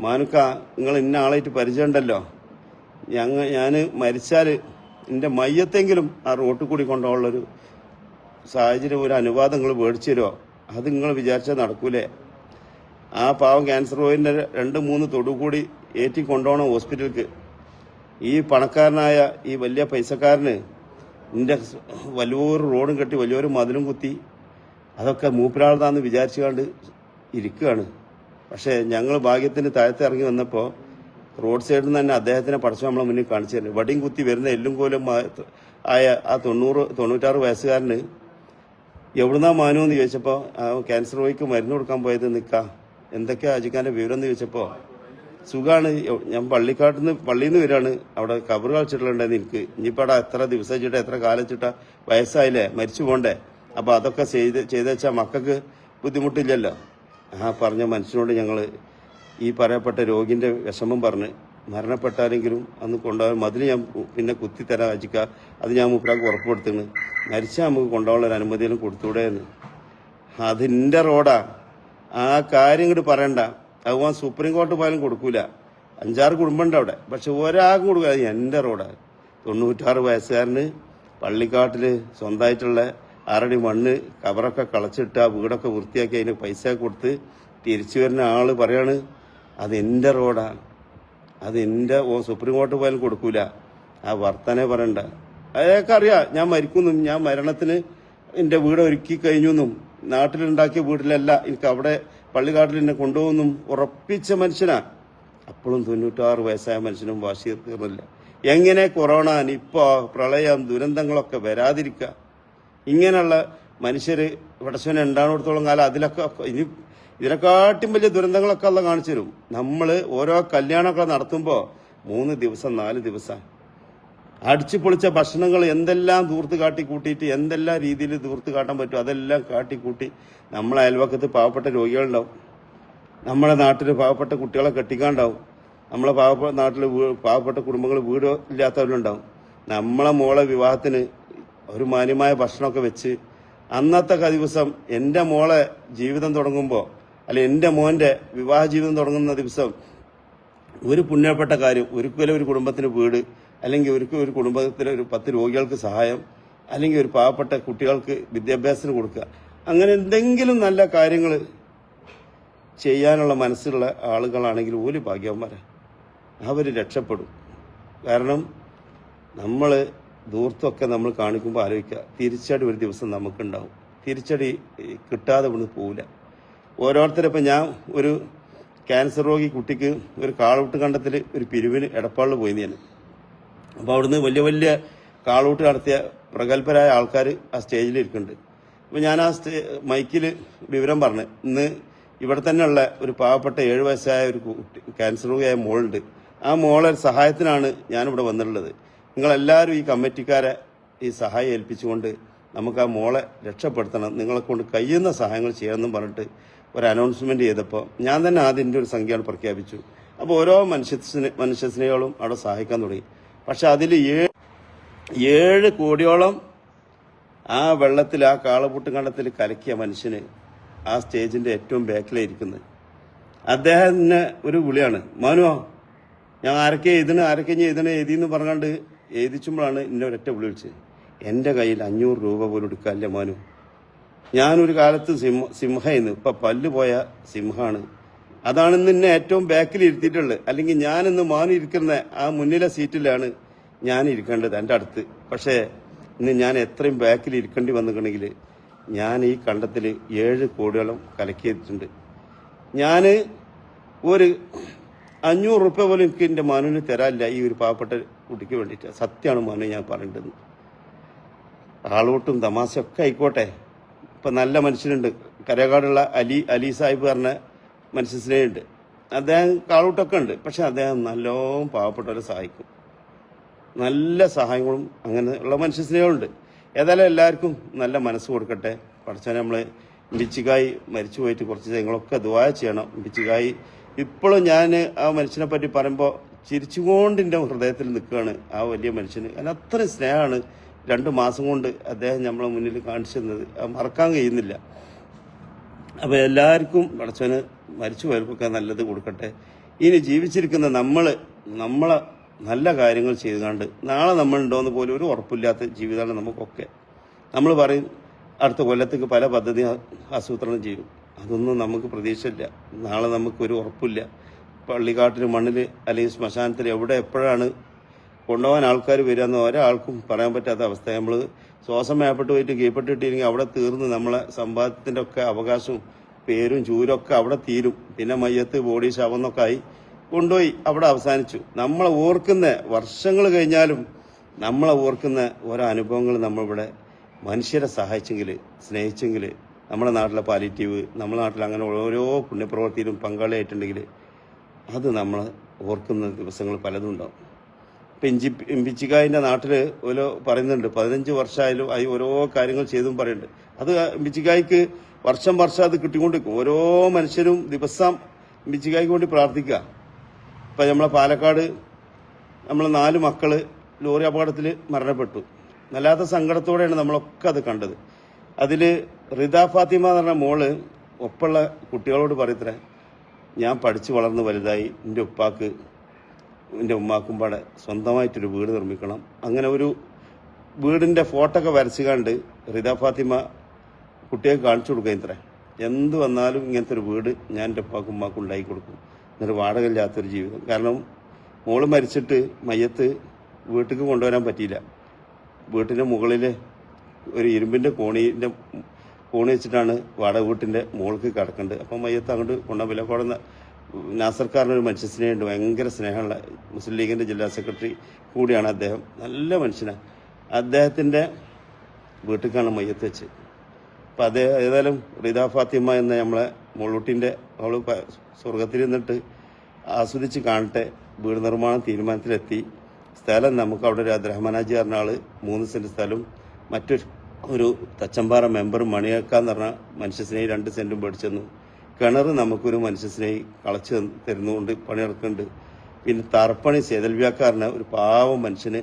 മാനുക്ക നിങ്ങൾ ഇന്ന ആളായിട്ട് പരിചയമുണ്ടല്ലോ, ഞാൻ മരിച്ചാൽ എൻ്റെ മയ്യത്തെങ്കിലും ആ റോട്ടിൽ കൂടി കൊണ്ടുപോകാനുള്ളൊരു സാഹചര്യം, ഒരു അനുവാദം നിങ്ങൾ മേടിച്ചു തരുമോ? അത് നിങ്ങൾ വിചാരിച്ചാൽ നടക്കൂലേ? ആ പാവം ക്യാൻസർ രോഗിൻ്റെ 2-3 തൊടു കൂടി ഏറ്റി കൊണ്ടുപോകണം ഹോസ്പിറ്റലിലേക്ക്. ഈ പണക്കാരനായ ഈ വലിയ പൈസക്കാരന് എൻ്റെ വലിയൊരു റോഡും കെട്ടി വലിയൊരു മതിലും കുത്തി അതൊക്കെ മൂപ്പരാളതാന്ന് വിചാരിച്ചുകൊണ്ട് ഇരിക്കുകയാണ്. പക്ഷേ ഞങ്ങൾ ഭാഗ്യത്തിന് താഴത്ത് ഇറങ്ങി വന്നപ്പോൾ റോഡ് സൈഡിൽ നിന്ന് തന്നെ അദ്ദേഹത്തിനെ പഠിച്ചു നമ്മളെ മുന്നിൽ കാണിച്ചു തരുന്നു. വടിയും കുത്തി വരുന്ന എല്ലും കോലും ആയ ആ 96 വയസ്സുകാരന് എവിടുന്നാ മാനു എന്ന് ചോദിച്ചപ്പോൾ ആ ക്യാൻസർ രോഗിക്ക് മരുന്ന് കൊടുക്കാൻ പോയത് നിൽക്കാം, എന്തൊക്കെയാ അജിക്കാൻ്റെ വിവരം എന്ന് ചോദിച്ചപ്പോൾ സുഖമാണ്, ഞാൻ പള്ളിയിൽ നിന്ന് വരികയാണ്, അവിടെ കബർ കളിച്ചിട്ടുണ്ടെന്ന് എനിക്ക്, ഇനിയിപ്പോൾ അവിടെ എത്ര ദിവസം വെച്ചിട്ട് എത്ര കാലം വെച്ചിട്ടാ, വയസ്സായില്ലേ, മരിച്ചു പോണ്ടേ, അപ്പോൾ അതൊക്കെ ചെയ്ത് വെച്ചാൽ മക്കൾക്ക് ബുദ്ധിമുട്ടില്ലല്ലോ. ആ പറഞ്ഞ മനുഷ്യനോട് ഞങ്ങൾ ഈ പറയപ്പെട്ട രോഗിൻ്റെ വിഷമം പറഞ്ഞ് മരണപ്പെട്ടാരെങ്കിലും അന്ന് കൊണ്ടുപോകാൻ മതിൽ ഞാൻ പിന്നെ കുത്തിത്തരാൻ അജിക്ക, അത് ഞാൻ മൂപ്പരാൾക്ക് ഉറപ്പ് കൊടുത്തിരുന്നു, മരിച്ചാൽ നമുക്ക് കൊണ്ടുപോകാനുള്ള അനുമതിയെല്ലാം കൊടുത്തൂടെ എന്ന്. അതിൻ്റെ റോഡാ, ആ കാര്യം ഇങ്ങോട്ട് പറയണ്ട. അത് സുപ്രീം കോടതി പോയാലും കൊടുക്കൂല. 5-6 കുടുംബമുണ്ട് അവിടെ, പക്ഷെ ഒരാൾക്കും കൊടുക്കുക. അത് എൻ്റെ റോഡാണ്. 96 വയസ്സുകാരന് പള്ളിക്കാട്ടിൽ സ്വന്തമായിട്ടുള്ള 6 അടി മണ്ണ് കവറൊക്കെ കളച്ചിട്ട് ആ വീടൊക്കെ വൃത്തിയാക്കി അതിന് പൈസ കൊടുത്ത് തിരിച്ചു വരുന്ന ആള് പറയാണ് അത് എൻ്റെ റോഡാ, അത് എൻ്റെ സുപ്രീം കോടതി പോയാലും കൊടുക്കൂല. ആ വർത്തനെ പറയണ്ട. അതൊക്കെ അറിയാം, ഞാൻ മരിക്കുന്നും ഞാൻ മരണത്തിന് എൻ്റെ വീട് ഒരുക്കി കഴിഞ്ഞുവെന്നും നാട്ടിലുണ്ടാക്കിയ വീട്ടിലല്ല എനിക്ക് അവിടെ പള്ളിക്കാട്ടിൽ എന്നെ കൊണ്ടുപോകുന്നും ഉറപ്പിച്ച മനുഷ്യനാ. അപ്പോഴും 96 വയസ്സായ മനുഷ്യനും വാശി തീർന്നില്ല. എങ്ങനെ കൊറോണ, നിപ്പ, പ്രളയം, ദുരന്തങ്ങളൊക്കെ വരാതിരിക്കുക? ഇങ്ങനെയുള്ള മനുഷ്യര് പടച്ചവനെ ഉണ്ടാകുന്നിടത്തോളം കാലം അതിലൊക്കെ ഇനി ഇതിനെക്കാട്ടും വലിയ ദുരന്തങ്ങളൊക്കെ ഉള്ള കാണിച്ചു തരും. നമ്മൾ ഓരോ കല്യാണമൊക്കെ നടത്തുമ്പോൾ 3 ദിവസം 4 ദിവസം അടിച്ചു പൊളിച്ച ഭക്ഷണങ്ങൾ എന്തെല്ലാം ദൂർത്ത് കാട്ടിക്കൂട്ടിയിട്ട് എന്തെല്ലാം രീതിയിൽ ദൂർത്ത് കാട്ടാൻ പറ്റും അതെല്ലാം കാട്ടിക്കൂട്ടി നമ്മളെ അയൽവക്കത്ത് പാവപ്പെട്ട രോഗികളുണ്ടാവും, നമ്മളെ നാട്ടിൽ പാവപ്പെട്ട കുട്ടികളെ കെട്ടിക്കാണ്ടാവും, നമ്മളെ നാട്ടിൽ പാവപ്പെട്ട കുടുംബങ്ങൾ വീട് ഇല്ലാത്തവരുണ്ടാവും. നമ്മളെ മോളെ വിവാഹത്തിന് ഒരു മാന്യമായ ഭക്ഷണമൊക്കെ വെച്ച് അന്നത്തെ ദിവസം എൻ്റെ മോളെ ജീവിതം തുടങ്ങുമ്പോൾ അല്ലെ എൻ്റെ മോൻ്റെ വിവാഹ ജീവിതം തുടങ്ങുന്ന ദിവസം ഒരു പുണ്യപ്പെട്ട കാര്യം, ഒരിക്കലും ഒരു കുടുംബത്തിന് വീട്, അല്ലെങ്കിൽ ഒരു കുടുംബത്തിലെ ഒരു 10 രോഗികൾക്ക് സഹായം, അല്ലെങ്കിൽ ഒരു പാവപ്പെട്ട കുട്ടികൾക്ക് വിദ്യാഭ്യാസത്തിന് കൊടുക്കുക, അങ്ങനെ എന്തെങ്കിലും നല്ല കാര്യങ്ങൾ ചെയ്യാനുള്ള മനസ്സുള്ള ആളുകളാണെങ്കിൽ ഒരു ഭാഗ്യവന്മാരാ, അവർ രക്ഷപ്പെടും. കാരണം നമ്മൾ ദൂർത്തൊക്കെ നമ്മൾ കാണിക്കുമ്പോൾ ആലോചിക്കുക, തിരിച്ചടി ഒരു ദിവസം നമുക്കുണ്ടാവും. തിരിച്ചടി കിട്ടാതെ ഇവിടുന്ന് പോവില്ല. ഓരോരുത്തരും ഇപ്പം ഞാൻ ഒരു ക്യാൻസർ രോഗി കുട്ടിക്ക് ഒരു കാളൂട്ട് കണ്ടത്തിൽ ഒരു പിരിവിന് എടപ്പാളിൽ പോയി ഞാൻ. അപ്പോൾ അവിടുന്ന് വലിയ വലിയ കാളൂട്ട് നടത്തിയ പ്രഗത്ഭരായ ആൾക്കാർ ആ സ്റ്റേജിൽ ഇരിക്കുന്നുണ്ട്. അപ്പോൾ ഞാൻ ആ മൈക്കിൽ വിവരം പറഞ്ഞു, ഇന്ന് ഇവിടെ തന്നെയുള്ള ഒരു പാവപ്പെട്ട 7 വയസ്സായ ഒരു കുട്ടി ക്യാൻസർ രോഗിയായ മോളുണ്ട്. ആ മോളെ സഹായത്തിനാണ് ഞാനിവിടെ വന്നിട്ടുള്ളത്. നിങ്ങളെല്ലാവരും ഈ കമ്മിറ്റിക്കാരെ ഈ സഹായം ഏൽപ്പിച്ചുകൊണ്ട് നമുക്ക് ആ മോളെ രക്ഷപ്പെടുത്തണം, നിങ്ങളെ കൊണ്ട് കഴിയുന്ന സഹായങ്ങൾ ചെയ്യണമെന്നും പറഞ്ഞിട്ട് ഒരു അനൗൺസ്മെന്റ് ചെയ്തപ്പോൾ ഞാൻ തന്നെ ആദ്യൻ്റെ ഒരു സംഖ്യ പ്രഖ്യാപിച്ചു. അപ്പോൾ ഓരോ മനുഷ്യസ്നേഹികളും അവിടെ സഹായിക്കാൻ തുടങ്ങി. പക്ഷെ അതിൽ 7 കോടിയോളം ആ വെള്ളത്തിൽ, ആ കാളപൂട്ട് കണ്ടത്തിൽ കലക്കിയ മനുഷ്യന് ആ സ്റ്റേജിന്റെ ഏറ്റവും ബാക്കിലായിരിക്കുന്നത്. അദ്ദേഹത്തിന് ഒരു വിളിയാണ്, മാനുവോ ഞാൻ ആരൊക്കെ എഴുതിന്ന് പറഞ്ഞാണ്ട് എഴുതിച്ചുമ്പോഴാണ് എന്നെ ഒരൊറ്റ വിളി വിളിച്ചത്. എൻ്റെ കയ്യിൽ 500 രൂപ പോലും എടുക്കാനില്ല മാനു. ഞാനൊരു കാലത്ത് സിംഹമായിരുന്നു, ഇപ്പൊ പല്ല് പോയ സിംഹമാണ്. അതാണ് ഇന്ന് ഏറ്റവും ബാക്കിൽ ഇരുത്തിയിട്ടുള്ളത്. അല്ലെങ്കിൽ ഞാനിന്ന് മാനു ഇരിക്കുന്ന ആ മുന്നിലെ സീറ്റിലാണ് ഞാൻ ഇരിക്കേണ്ടത് എൻ്റെ അടുത്ത്. പക്ഷേ ഇന്ന് ഞാൻ എത്രയും ബാക്കിൽ ഇരിക്കേണ്ടി വന്നിട്ടുണ്ടെങ്കിൽ ഞാൻ ഈ കണ്ടത്തിൽ 7 കോടിയോളം കലക്കിയിട്ടുണ്ട്. ഞാൻ ഒരു 500 റുപ്യ പോലും എനിക്ക് എൻ്റെ മാനുവിന് തരാനില്ല ഈ ഒരു പാവപ്പെട്ട കുട്ടിക്ക് വേണ്ടിയിട്ട്. സത്യമാണ് മാനു ഞാൻ പറയേണ്ടത്. ആളോട്ടും തമാശയൊക്കെ ആയിക്കോട്ടെ, ഇപ്പം നല്ല മനുഷ്യനുണ്ട്, കരകാടുള്ള അലി സാഹിബ് പറഞ്ഞ മനുഷ്യസ്നേഹമുണ്ട്. അദ്ദേഹം കാളൂട്ടൊക്കെ ഉണ്ട്, പക്ഷെ അദ്ദേഹം നല്ലോണം പാവപ്പെട്ടവരെ സഹായിക്കും. നല്ല സഹായങ്ങളും അങ്ങനെ ഉള്ള മനുഷ്യസ്നേഹമുണ്ട്. ഏതായാലും എല്ലാവർക്കും നല്ല മനസ്സ് കൊടുക്കട്ടെ പഠിച്ചാൽ. നമ്മൾ ഇമ്പിച്ചിക്കായി മരിച്ചു പോയിട്ട് കുറച്ച് നിങ്ങളൊക്കെ ദുആ ചെയ്യണം. ഇമ്പിച്ചിക്കായി ഇപ്പോഴും ഞാൻ ആ മനുഷ്യനെ പറ്റി പറയുമ്പോൾ ചിരിച്ചുകൊണ്ട് എൻ്റെ ഹൃദയത്തിൽ നിൽക്കുകയാണ് ആ വലിയ മനുഷ്യന്. അതിന് അത്രയും സ്നേഹമാണ് 2 മാസം കൊണ്ട് അദ്ദേഹം നമ്മളെ മുന്നിൽ കാണിച്ചു തന്നത്. മറക്കാൻ കഴിയുന്നില്ല. അപ്പോൾ എല്ലാവർക്കും പഠിച്ചവന് മരിച്ചു പോയവർക്കൊക്കെ നല്ലത് കൊടുക്കട്ടെ. ഇനി ജീവിച്ചിരിക്കുന്ന നമ്മളെ നല്ല കാര്യങ്ങൾ ചെയ്തുകൊണ്ട് നാളെ നമ്മളുണ്ടോയെന്ന് പോലും ഒരു ഉറപ്പില്ലാത്ത ജീവിതമാണ് നമുക്കൊക്കെ. നമ്മൾ പറയും അടുത്ത കൊല്ലത്തേക്ക് പല പദ്ധതി ആസൂത്രണം ചെയ്യും. അതൊന്നും നമുക്ക് പ്രതീക്ഷയില്ല. നാളെ നമുക്കൊരു ഉറപ്പില്ല. പള്ളിക്കാട്ടിൽ മണ്ണിൽ അല്ലെങ്കിൽ ശ്മശാനത്തിൽ എവിടെ എപ്പോഴാണ് കൊണ്ടുപോകാൻ ആൾക്കാർ വരികയെന്ന് ഒരാൾക്കും പറയാൻ പറ്റാത്ത അവസ്ഥ. നമ്മൾ ശ്വാസം മേപ്പെട്ട് പോയിട്ട് കീഴ്പ്പെട്ടിട്ടില്ലെങ്കിൽ അവിടെ തീർന്ന് നമ്മളെ സമ്പാദ്യത്തിൻ്റെ ഒക്കെ അവകാശവും പേരും ചൂരൊക്കെ അവിടെ തീരും. പിന്നെ മയ്യത്ത് ബോഡി ശവന്നൊക്കെ ആയി കൊണ്ടുപോയി അവിടെ അവസാനിച്ചു. നമ്മളെ ഓർക്കുന്ന വർഷങ്ങൾ കഴിഞ്ഞാലും നമ്മളെ ഓർക്കുന്ന ഓരോ അനുഭവങ്ങൾ നമ്മളിവിടെ മനുഷ്യരെ സഹായിച്ചെങ്കിൽ, സ്നേഹിച്ചെങ്കിൽ, നമ്മുടെ നാട്ടിലെ പാലിറ്റീവ്, നമ്മുടെ നാട്ടിൽ അങ്ങനെ ഓരോ പുണ്യപ്രവൃത്തിയിലും പങ്കാളിയായിട്ടുണ്ടെങ്കിൽ അത് നമ്മൾ ഓർക്കുന്ന ദിവസങ്ങൾ പലതും ഉണ്ടാവും. ഇപ്പം ഇമ്പിച്ചിക്കായിൻ്റെ നാട്ടിൽ ഓരോ പറയുന്നുണ്ട് 15 വർഷമായാലും അത് ഓരോ കാര്യങ്ങൾ ചെയ്തും പറയുന്നുണ്ട്. അത് ഇമ്പിച്ചിക്കായ്ക്ക് വർഷം അത് കിട്ടിക്കൊണ്ടിരിക്കും. ഓരോ മനുഷ്യരും ദിവസം ഇമ്പിച്ചിക്കായ്ക്ക് വേണ്ടി പ്രാർത്ഥിക്കുക. ഇപ്പം നമ്മളെ പാലക്കാട് നമ്മളെ 4 മക്കൾ ലോറി അപകടത്തിൽ മരണപ്പെട്ടു. വല്ലാത്ത സങ്കടത്തോടെയാണ് നമ്മളൊക്കെ അത് കണ്ടത്. അതിൽ റിദ ഫാത്തിമ എന്ന് പറഞ്ഞ മോള് ഒപ്പമുള്ള കുട്ടികളോട് പറയത്രേ, ഞാൻ പഠിച്ച് വളർന്ന് വലുതായി എൻ്റെ ഉപ്പാക്ക് എൻ്റെ ഉമ്മാക്കും പാടെ സ്വന്തമായിട്ടൊരു വീട് നിർമ്മിക്കണം. അങ്ങനെ ഒരു വീടിൻ്റെ ഫോട്ടോ ഒക്കെ വരച്ചുകൊണ്ട് റിദ ഫാത്തിമ കുട്ടിയെ കാണിച്ചു കൊടുക്കുക. ഇത്രേ എന്ത് വന്നാലും ഇങ്ങനത്തെ ഒരു വീട് ഞാൻ എൻ്റെ ഉപ്പാക്കും ഉമ്മാക്കും ഉണ്ടാക്കി കൊടുക്കും. എന്നിട്ട് വാടകയില്ലാത്തൊരു ജീവിതം. കാരണം മോള് മരിച്ചിട്ട് മയ്യത്ത് വീട്ടിൽ കൊണ്ടുവരാൻ പറ്റിയില്ല. വീട്ടിൻ്റെ മുകളിൽ ഒരു ഇരുമ്പിൻ്റെ കോണി വെച്ചിട്ടാണ് വാടക വീട്ടിൻ്റെ മുകൾക്ക് കിടക്കേണ്ടത്. അപ്പം മയ്യത്ത് അങ്ങോട്ട് കൊണ്ടുപോകില്ല. അവിടെ നാസർക്കാരനൊരു മനുഷ്യ സ്നേഹമുണ്ട്, ഭയങ്കര സ്നേഹമുള്ള മുസ്ലിം ലീഗിൻ്റെ ജില്ലാ സെക്രട്ടറി കൂടിയാണ് അദ്ദേഹം. നല്ല മനുഷ്യനാണ്. അദ്ദേഹത്തിൻ്റെ വീട്ടിലേക്കാണ് മയ്യത്ത് വെച്ച്. അപ്പം ഏതായാലും റിദ ഫാത്തിമ എന്ന നമ്മളെ മോളൂട്ടിൻ്റെ അവൾ സ്വർഗത്തിൽ നിന്നിട്ട് ആസ്വദിച്ച് കാണട്ടെ. വീട് നിർമ്മാണം തീരുമാനത്തിലെത്തി. സ്ഥലം നമുക്ക് അവിടെ ഒരു അബ്ദുറഹ്മാനാജി പറഞ്ഞ ആൾ 3 സെന്റ് സ്ഥലവും മറ്റൊരു തച്ചമ്പാറ മെമ്പർ മണിയേക്കാന്ന് പറഞ്ഞ മനുഷ്യസ്നേഹി 2 സെന്റും മേടിച്ചെന്നു. കിണർ നമുക്കൊരു മനുഷ്യസ്നേഹി കളച്ച് തരുന്നുകൊണ്ട് പണിയെടുക്കുന്നുണ്ട്. പിന്നെ തറപ്പണി സേതൽവ്യാക്കാരന് ഒരു പാവം മനുഷ്യന്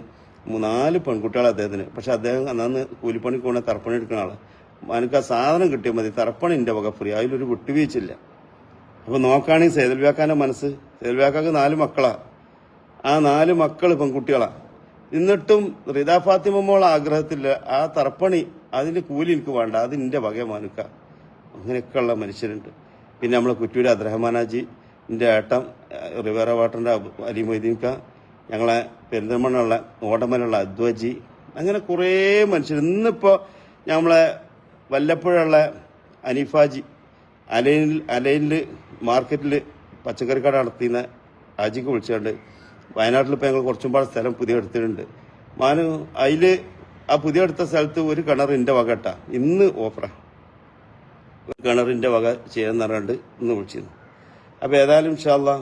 4 പെൺകുട്ടികൾ അദ്ദേഹത്തിന്. പക്ഷെ അദ്ദേഹം അന്ന് കൂലിപ്പണിക്ക് കൊണ്ട് തറപ്പണി എടുക്കുന്ന ആളാണ്. എനിക്ക് ആ സാധനം കിട്ടിയാൽ മതി, തറപ്പണി എൻ്റെ വക ഫ്രീ, അതിലൊരു വിട്ടുവീഴ്ചയില്ല. അപ്പോൾ നോക്കുകയാണെങ്കിൽ സേതൽവ്യാക്കാൻ്റെ മനസ്സ്, സേതൽവ്യാക്കാക്ക് 4 മക്കളാണ്. ആ 4 മക്കൾ പെൺകുട്ടികളാണ്. എന്നിട്ടും റിദ ഫാത്തിമ മോളെ ആഗ്രഹത്തില്ല ആ തറപ്പണി അതിൻ്റെ കൂലി എനിക്ക് വേണ്ട, അത് എൻ്റെ വക മാനുക്ക. അങ്ങനെയൊക്കെയുള്ള മനുഷ്യരുണ്ട്. പിന്നെ നമ്മളെ കുറ്റൂര് അബ്ദുറഹ്മാനാജി, എൻ്റെ ഏട്ടൻ റിവേറ വാട്ടറിൻ്റെ അലി മൊയ്തീൻക, ഞങ്ങളെ പെരിന്തൽമണ്ണുള്ള ഓടമലുള്ള അദ്വജി, അങ്ങനെ കുറേ മനുഷ്യർ. ഇന്നിപ്പോൾ നമ്മളെ വല്ലപ്പുഴയുള്ള അനീഫാജി, അലൈനിൽ മാർക്കറ്റിൽ പച്ചക്കറി കട നടത്തിയുന്ന ആജിക്ക് വിളിച്ചുകൊണ്ട് വയനാട്ടിൽ ഇപ്പോൾ ഞങ്ങൾ കുറച്ചും പാട് സ്ഥലം പുതിയ എടുത്തിട്ടുണ്ട്. മാനു അതിൽ ആ പുതിയ എടുത്ത സ്ഥലത്ത് ഒരു കിണറിൻ്റെ വക ഇട്ടാ ഇന്ന് ഓഫറാണ്. ഒരു കിണറിൻ്റെ വക ചെയ്യാന്ന് പറഞ്ഞിട്ട് ഇന്ന് വിളിച്ചിരുന്നു. അപ്പോൾ ഏതായാലും ഇൻഷാ അല്ലാ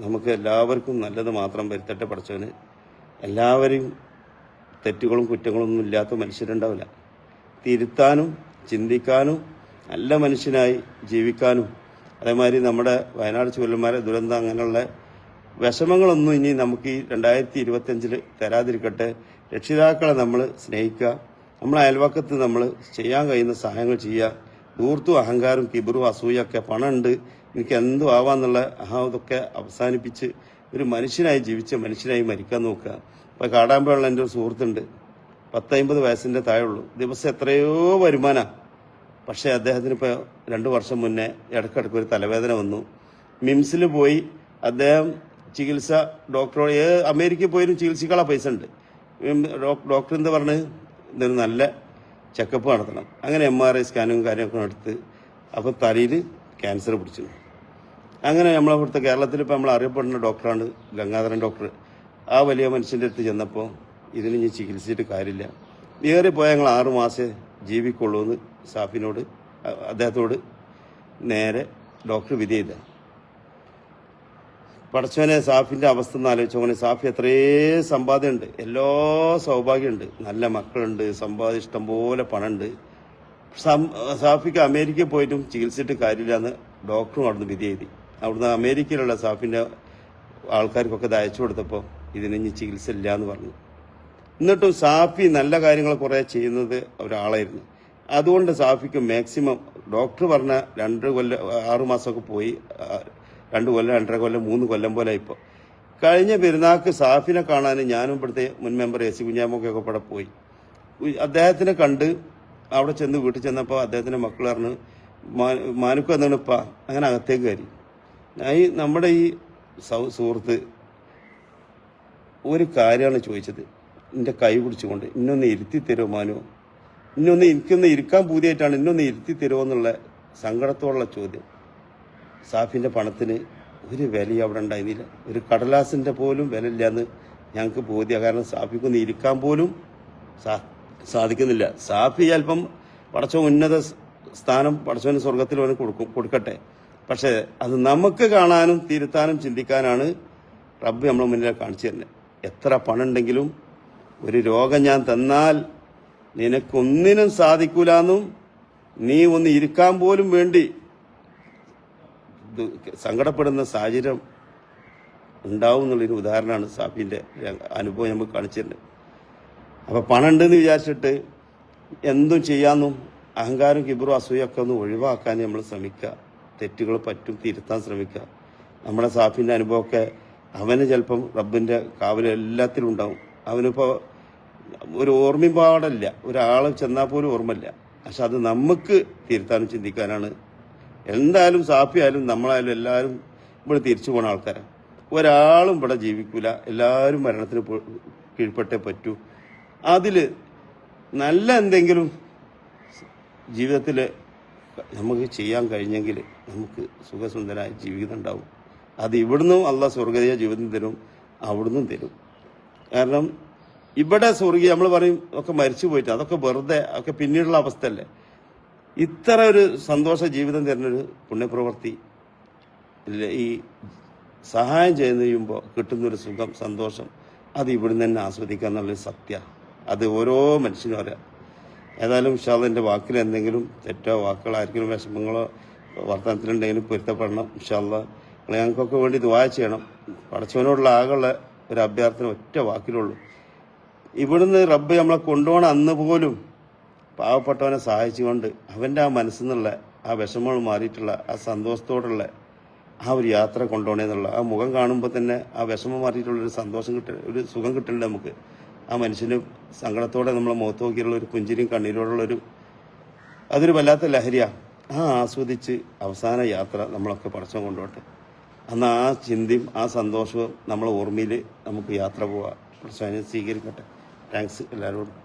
നമുക്ക് എല്ലാവർക്കും നല്ലത് മാത്രം വരുത്തട്ടെ പഠിച്ചവന്. എല്ലാവരെയും തെറ്റുകളും കുറ്റങ്ങളൊന്നും ഇല്ലാത്ത മനുഷ്യരുണ്ടാവില്ല. തിരുത്താനും ചിന്തിക്കാനും നല്ല മനുഷ്യനായി ജീവിക്കാനും അതേമാതിരി നമ്മുടെ വയനാട് ചുവല്ലന്മാരെ ദുരന്തം അങ്ങനെയുള്ള വിഷമങ്ങളൊന്നും ഇനി നമുക്ക് ഈ 2025 തരാതിരിക്കട്ടെ. രക്ഷിതാക്കളെ നമ്മൾ സ്നേഹിക്കുക, നമ്മളെ അയൽവക്കത്ത് നമ്മൾ ചെയ്യാൻ കഴിയുന്ന സഹായങ്ങൾ ചെയ്യുക. ദൂർത്തും അഹങ്കാരം കിബറും അസൂയൊക്കെ പണമുണ്ട് എനിക്ക് എന്തും ആവാന്നുള്ള ഇതൊക്കെ അവസാനിപ്പിച്ച് ഒരു മനുഷ്യനായി ജീവിച്ച മനുഷ്യനായി മരിക്കാൻ നോക്കുക. ഇപ്പോൾ കാടാമ്പുള്ള എൻ്റെ ഒരു സുഹൃത്തുണ്ട്, 50-50 വയസ്സിൻ്റെ താഴെയുള്ളൂ. ദിവസം എത്രയോ വരുമാനമാണ്. പക്ഷേ അദ്ദേഹത്തിന് ഇപ്പോൾ 2 വർഷം മുന്നേ ഇടയ്ക്കിടയ്ക്ക് ഒരു തലവേദന വന്നു. മിംസിൽ പോയി അദ്ദേഹം ചികിത്സ ഡോക്ടറോട് അമേരിക്കയിൽ പോയാലും ചികിത്സിക്കാനുള്ള പൈസ ഉണ്ട്. ഡോക്ടർ എന്താ പറഞ്ഞ് ഇതൊരു നല്ല ചെക്കപ്പ് നടത്തണം. അങ്ങനെ MRI സ്കാനും കാര്യമൊക്കെ നടത്ത് അപ്പോൾ തലയിൽ ക്യാൻസർ പിടിച്ചു. അങ്ങനെ നമ്മളിവിടുത്തെ കേരളത്തിൽ ഇപ്പോൾ നമ്മൾ അറിയപ്പെടുന്ന ഡോക്ടറാണ് ഗംഗാധരൻ ഡോക്ടർ. ആ വലിയ മനുഷ്യൻ്റെ അടുത്ത് ചെന്നപ്പോൾ ഇതിന് ഇനി ചികിത്സിച്ചിട്ട് കാര്യമില്ല, ഏറിപ്പോയാൽ ഞങ്ങൾ 6 മാസമേ ജീവിക്കുള്ളൂ എന്ന് സാഫിനോട് അദ്ദേഹത്തോട് നേരെ ഡോക്ടർ വിധി ചെയ്ത. പടച്ചവനെ സാഫിൻ്റെ അവസ്ഥ ഒന്ന് ആലോചിച്ചോനെ. സാഫി എത്രയേ സമ്പാദ്യമുണ്ട്, എല്ലാ സൗഭാഗ്യമുണ്ട്, നല്ല മക്കളുണ്ട്, സമ്പാദ്യം ഇഷ്ടംപോലെ പണമുണ്ട്. സാഫിക്ക് അമേരിക്കയിൽ പോയിട്ടും ചികിത്സിച്ചിട്ട് കാര്യമില്ല എന്ന് ഡോക്ടറും അവിടുന്ന് വിധി എഴുതി. അവിടുന്ന് അമേരിക്കയിലുള്ള സാഫിൻ്റെ ആൾക്കാർക്കൊക്കെ ഇത് അയച്ചു കൊടുത്തപ്പോൾ ഇതിനി ചികിത്സ ഇല്ല എന്ന് പറഞ്ഞു. എന്നിട്ടും സാഫി നല്ല കാര്യങ്ങൾ കുറേ ചെയ്യുന്നത് ഒരാളായിരുന്നു. അതുകൊണ്ട് സാഫിക്ക് മാക്സിമം ഡോക്ടർ പറഞ്ഞ 2 കൊല്ലം 6 മാസമൊക്കെ പോയി, 2 കൊല്ലം 2.5 കൊല്ലം 3 കൊല്ലം പോലെ ഇപ്പോൾ. കഴിഞ്ഞ പെരുന്നാൾക്ക് സാഫിനെ കാണാൻ ഞാനും ഇവിടുത്തെ മുൻ മെമ്പർ AC കുഞ്ഞാമൊക്കെ ഇവിടെ പോയി. അദ്ദേഹത്തിനെ കണ്ട് അവിടെ ചെന്ന് വീട്ടിൽ ചെന്നപ്പോൾ അദ്ദേഹത്തിൻ്റെ മക്കൾ പറഞ്ഞു മാനുക്ക് എന്താണ് ഇപ്പ അങ്ങനെ അകത്തേക്ക് കയറി. നമ്മുടെ ഈ സുഹൃത്ത് ഒരു കാര്യമാണ് ചോദിച്ചത്, എൻ്റെ കൈ പിടിച്ചുകൊണ്ട് ഇന്നൊന്ന് ഇരുത്തി തരുമോ മാനോ, എനിക്കൊന്ന് ഇരിക്കാൻ പൂതിയായിട്ടാണ്, ഇന്നൊന്ന് ഇരുത്തി തരുമോ എന്നുള്ള സങ്കടത്തോടുള്ള ചോദ്യം. സാഫിൻ്റെ പണത്തിന് ഒരു വില അവിടെ ഉണ്ടായിരുന്നില്ല, ഒരു കടലാസിൻ്റെ പോലും വില ഇല്ലയെന്ന് ഞങ്ങൾക്ക് ബോധ്യമാണ്. കാരണം സാഫിക്കൊന്ന് ഇരിക്കാൻ പോലും സാധിക്കുന്നില്ല. സാഫി ചിലപ്പം പടച്ചോ ഉന്നത സ്ഥാനം പടച്ചോന് സ്വർഗത്തിൽ അവന് കൊടുക്കട്ടെ. പക്ഷേ അത് നമുക്ക് കാണാനും തിരുത്താനും ചിന്തിക്കാനാണ് റബ്ബ് നമ്മളെ മുന്നിൽ കാണിച്ചു തരുന്നത്. എത്ര പണം ഉണ്ടെങ്കിലും ഒരു രോഗം ഞാൻ തന്നാൽ നിനക്കൊന്നിനും സാധിക്കൂലെന്നും നീ ഒന്ന് ഇരിക്കാൻ പോലും വേണ്ടി സങ്കടപ്പെടുന്ന സാഹചര്യം ഉണ്ടാവും എന്നുള്ളൊരു ഉദാഹരണമാണ് സാഫിൻ്റെ അനുഭവം നമുക്ക് കാണിച്ചിട്ടുണ്ട്. അപ്പോൾ പണം ഉണ്ടെന്ന് വിചാരിച്ചിട്ട് എന്തും ചെയ്യാമെന്നും അഹങ്കാരം കിബറും അസൂയൊക്കെ ഒന്ന് ഒഴിവാക്കാൻ നമ്മൾ ശ്രമിക്കുക. തെറ്റുകൾ പറ്റും തിരുത്താൻ ശ്രമിക്കുക. നമ്മുടെ സാഫിൻ്റെ അനുഭവമൊക്കെ അവന് ചിലപ്പം റബ്ബിൻ്റെ കാവൽ എല്ലാത്തിലും ഉണ്ടാവും. അവനിപ്പോൾ ഒരു ഓർമ്മയും പാടില്ല, ഒരാൾ ചെന്നാൽ പോലും ഓർമ്മയില്ല. പക്ഷെ അത് നമുക്ക് തിരുത്താനും ചിന്തിക്കാനാണ്. എന്തായാലും സാഫി ആയാലും നമ്മളായാലും എല്ലാവരും ഇവിടെ തിരിച്ചു പോകുന്ന ആൾക്കാരാണ്. ഒരാളും ഇവിടെ ജീവിക്കില്ല, എല്ലാവരും മരണത്തിന് കീഴ്പ്പെട്ടേ പറ്റൂ. അതിൽ നല്ല എന്തെങ്കിലും ജീവിതത്തിൽ നമുക്ക് ചെയ്യാൻ കഴിഞ്ഞെങ്കിൽ നമുക്ക് സുഖസുന്ദരമായ ജീവിതം ഉണ്ടാവും. അത് ഇവിടുന്നും അള്ളാഹ് സ്വർഗീയ ജീവിതം തരും, അവിടുന്നും തരും. കാരണം ഇവിടെ സ്വർഗീയ നമ്മൾ പറയും ഒക്കെ മരിച്ചു പോയിട്ട് അതൊക്കെ വെറുതെ, ഒക്കെ പിന്നീടുള്ള അവസ്ഥയല്ലേ. ഇത്ര ഒരു സന്തോഷ ജീവിതം തരുന്നൊരു പുണ്യപ്രവൃത്തി ഈ സഹായം ചെയ്യുമ്പോൾ കിട്ടുന്നൊരു സുഖം സന്തോഷം അത് ഇവിടുന്ന് തന്നെ ആസ്വദിക്കുക എന്നുള്ളൊരു സത്യം. അത് ഓരോ മനുഷ്യനും അറിയാം. ഏതായാലും ഇൻഷാല്ലാ എൻ്റെ വാക്കിൽ എന്തെങ്കിലും തെറ്റോ വാക്കുകളോ ആർക്കെങ്കിലും വിഷമങ്ങളോ വർത്തമാനത്തിലുണ്ടെങ്കിലും പൊരുത്തപ്പെടണം. ഇൻഷാല്ലാ ഞങ്ങൾക്കൊക്കെ വേണ്ടി ദുആ ചെയ്യണം. പടച്ചവനോടുള്ള ആകെയുള്ള ഒരു അഭ്യർത്ഥന ഒറ്റ വാക്കിലുള്ളൂ. ഇവിടുന്ന് റബ്ബ് നമ്മളെ കൊണ്ടുപോകണം അന്ന് പോലും പാവപ്പെട്ടവനെ സഹായിച്ചുകൊണ്ട് അവൻ്റെ ആ മനസ്സിൽ നിന്നുള്ള ആ വിഷമങ്ങൾ മാറിയിട്ടുള്ള ആ സന്തോഷത്തോടുള്ള ആ ഒരു യാത്ര കൊണ്ടുപോകണമെന്നുള്ള ആ മുഖം കാണുമ്പോൾ തന്നെ ആ വിഷമം മാറിയിട്ടുള്ളൊരു സന്തോഷം ഒരു സുഖം കിട്ടുന്നുണ്ട് നമുക്ക്. ആ മനുഷ്യന് സങ്കടത്തോടെ നമ്മളെ മുഖത്ത് നോക്കിയുള്ള ഒരു പുഞ്ചിരിയും കണ്ണീരോടുള്ളൊരു അതൊരു വല്ലാത്ത ലഹരിയാണ്. ആ ആസ്വദിച്ച് അവസാന യാത്ര നമ്മളൊക്കെ പടച്ചവൻ കൊണ്ടുപോട്ടെ. അന്ന് ആ ചിന്തയും ആ സന്തോഷവും നമ്മളെ ഓർമ്മയിൽ നമുക്ക് യാത്ര പോവാം. പടച്ചവനെ സ്വീകരിക്കട്ടെ. താങ്ക്സ് എല്ലാവരോടും.